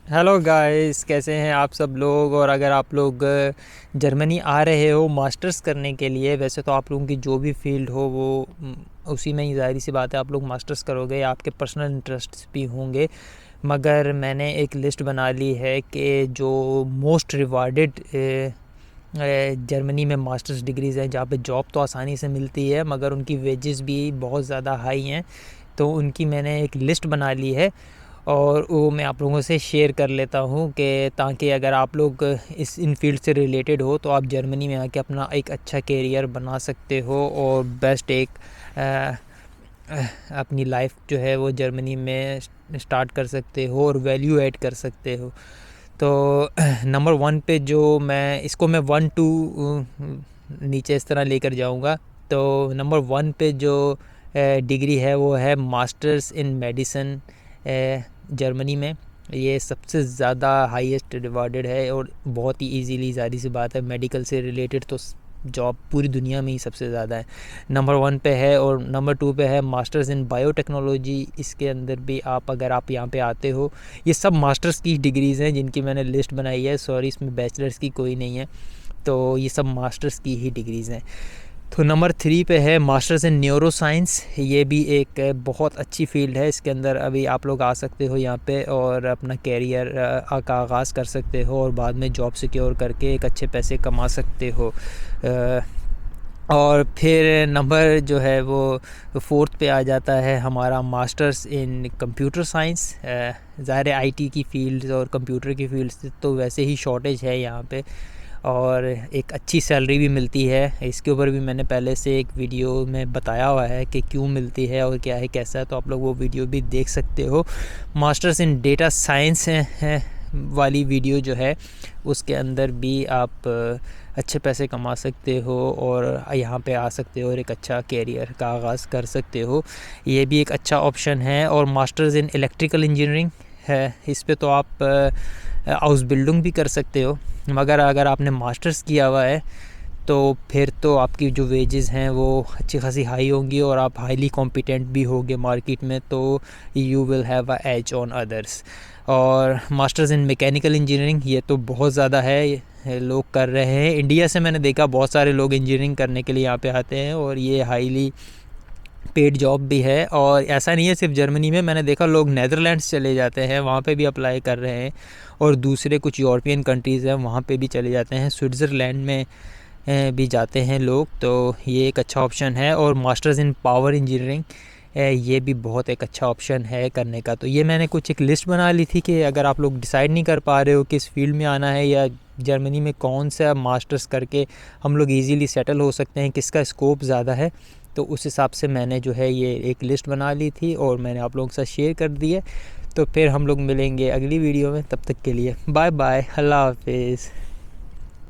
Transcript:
Hello guys, कैसे हैं आप सब लोग। और अगर आप लोग जर्मनी आ रहे हो मास्टर्स करने के लिए, वैसे तो आप लोगों की जो भी फील्ड हो वो उसी में ही ज़ाहिर सी बात है आप लोग मास्टर्स करोगे, आपके पर्सनल इंटरेस्ट्स भी होंगे। मगर मैंने एक लिस्ट बना ली है कि जो मोस्ट रिवार्डेड जर्मनी में मास्टर्स डिग्रीज़ हैं, जहाँ पे जॉब तो आसानी से मिलती है मगर उनकी वेजेस भी बहुत ज़्यादा हाई हैं। तो उनकी मैंने एक लिस्ट बना ली है और वो मैं आप लोगों से शेयर कर लेता हूँ कि ताकि अगर आप लोग इस इन फील्ड से रिलेटेड हो तो आप जर्मनी में आके अपना एक अच्छा करियर बना सकते हो और बेस्ट एक अपनी लाइफ जो है वो जर्मनी में स्टार्ट कर सकते हो और वैल्यू ऐड कर सकते हो। तो नंबर वन पे जो मैं वन टू नीचे इस तरह लेकर जाऊंगा। तो नंबर वन पे जो डिग्री है वो है मास्टर्स इन मेडिसिन जर्मनी में। ये सबसे ज़्यादा हाईएस्ट रिवार्डेड है और बहुत ही इजीली, ज़ाहिर सी बात है मेडिकल से रिलेटेड तो जॉब पूरी दुनिया में ही सबसे ज़्यादा है। नंबर वन पे है। और नंबर टू पे है मास्टर्स इन बायोटेक्नोलॉजी। इसके अंदर भी अगर आप यहाँ पे आते हो, ये सब मास्टर्स की डिग्रीज़ हैं जिनकी मैंने लिस्ट बनाई है। सॉरी, इसमें बैचलर्स की कोई नहीं है, तो ये सब मास्टर्स की ही डिग्रीज़ हैं। तो नंबर थ्री पे है मास्टर्स इन न्यूरो साइंस। ये भी एक बहुत अच्छी फील्ड है। इसके अंदर अभी आप लोग आ सकते हो यहाँ पे और अपना कैरियर का आगाज़ कर सकते हो और बाद में जॉब सिक्योर करके एक अच्छे पैसे कमा सकते हो। और फिर नंबर जो है वो फोर्थ पे आ जाता है हमारा मास्टर्स इन कंप्यूटर साइंस। ज़ाहिर है आईटी की फील्ड और कंप्यूटर की फील्ड तो वैसे ही शॉर्टेज है यहाँ पे और एक अच्छी सैलरी भी मिलती है। इसके ऊपर भी मैंने पहले से एक वीडियो में बताया हुआ है कि क्यों मिलती है और क्या है कैसा है, तो आप लोग वो वीडियो भी देख सकते हो। मास्टर्स इन डेटा साइंस है वाली वीडियो जो है उसके अंदर भी आप अच्छे पैसे कमा सकते हो और यहाँ पे आ सकते हो और एक अच्छा कैरियर का आगाज़ कर सकते हो। ये भी एक अच्छा ऑप्शन है। और मास्टर्स इन इलेक्ट्रिकल इंजीनियरिंग है, इस पे तो आप हाउस बिल्डिंग भी कर सकते हो। मगर अगर आपने मास्टर्स किया हुआ है तो फिर तो आपकी जो वेजेस हैं वो अच्छी खासी हाई होंगी और आप हाईली कॉम्पिटेंट भी होगे मार्केट में, तो you will have a edge on others. और मास्टर्स इन मैकेनिकल इंजीनियरिंग, ये तो बहुत ज़्यादा है, लोग कर रहे हैं। इंडिया से मैंने देखा बहुत सारे लोग इंजीनियरिंग करने के लिए यहाँ पे आते हैं और ये हाईली पेड जॉब भी है। और ऐसा नहीं है सिर्फ जर्मनी में, मैंने देखा लोग नीदरलैंड्स चले जाते हैं, वहाँ पे भी अप्लाई कर रहे हैं। और दूसरे कुछ यूरोपियन कंट्रीज़ हैं वहाँ पे भी चले जाते हैं, स्विट्ज़रलैंड में भी जाते हैं लोग। तो ये एक अच्छा ऑप्शन है। और मास्टर्स इन पावर इंजीनियरिंग, ये भी बहुत एक अच्छा ऑप्शन है करने का। तो ये मैंने कुछ एक लिस्ट बना ली थी कि अगर आप लोग डिसाइड नहीं कर पा रहे हो किस फील्ड में आना है या जर्मनी में कौन सा मास्टर्स करके हम लोग इजीली सेटल हो सकते हैं, किसका स्कोप ज़्यादा है, तो उस हिसाब से मैंने जो है ये एक लिस्ट बना ली थी और मैंने आप लोगों के साथ शेयर कर दी है। तो फिर हम लोग मिलेंगे अगली वीडियो में, तब तक के लिए बाय बाय, अल्लाह हाफिज़।